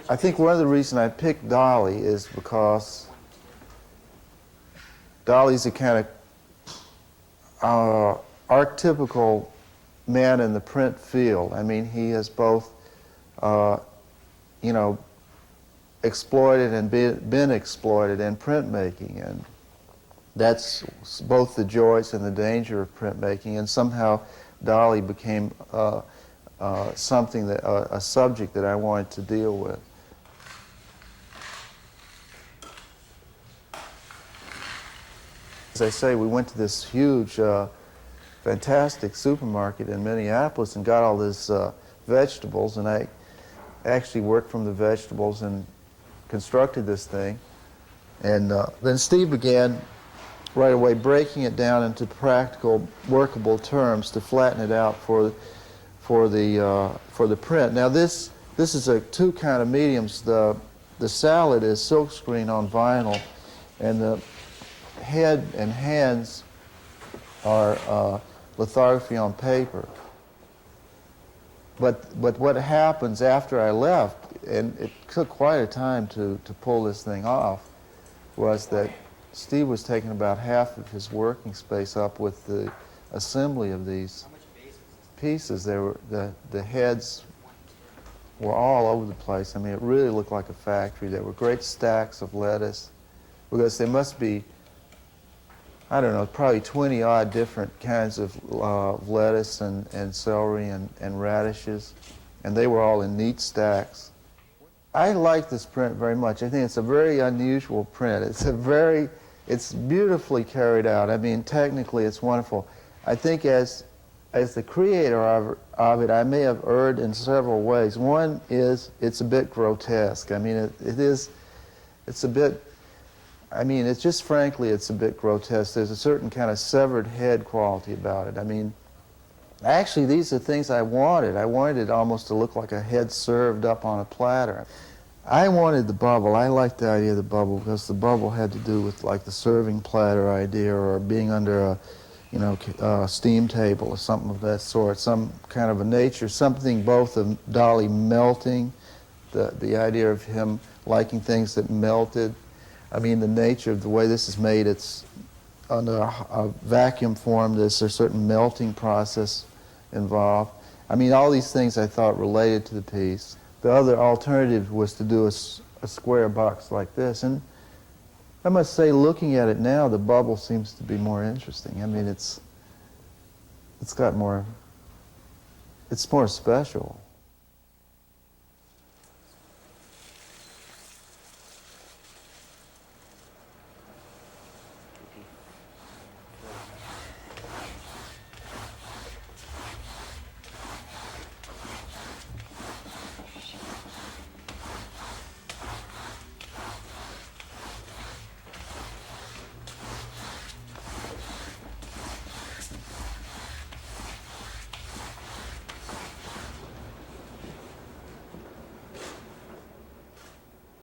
I think one of the reasons I picked Dali is because Dali's a kind of archetypical man in the print field. I mean, he has both, you know, exploited and been exploited in printmaking, and that's both the joys and the danger of printmaking. And somehow, Dali became something that a subject that I wanted to deal with. As I say, we went to this huge, fantastic supermarket in Minneapolis and got all these vegetables, and I actually worked from the vegetables and constructed this thing. And then Steve began right away breaking it down into practical, workable terms to flatten it out for the print. Now this is two kind of mediums. The salad is silkscreen on vinyl, and the head and hands are lithography on paper. But what happens after I left, and it took quite a time to pull this thing off, was that Steve was taking about half of his working space up with the assembly of these pieces. They were, the heads were all over the place. I mean, it really looked like a factory. There were great stacks of lettuce, because there must be, I don't know, probably 20-odd different kinds of lettuce and celery and radishes, and they were all in neat stacks. I like this print very much. I think it's a very unusual print. It's beautifully carried out. I mean, technically it's wonderful. I think as the creator of it, I may have erred in several ways. One is it's a bit grotesque. I mean, it's a bit, I mean, it's just frankly, it's a bit grotesque. There's a certain kind of severed head quality about it. I mean, actually, these are things I wanted. I wanted it almost to look like a head served up on a platter. I wanted the bubble. I liked the idea of the bubble because the bubble had to do with like the serving platter idea, or being under a, you know, steam table or something of that sort, some kind of a nature, something both of Dali melting, the idea of him liking things that melted. I mean, the nature of the way this is made, it's under a vacuum form. There's a certain melting process involved. I mean, all these things I thought related to the piece. The other alternative was to do a square box like this. And I must say, looking at it now, the bubble seems to be more interesting. I mean, it's more special.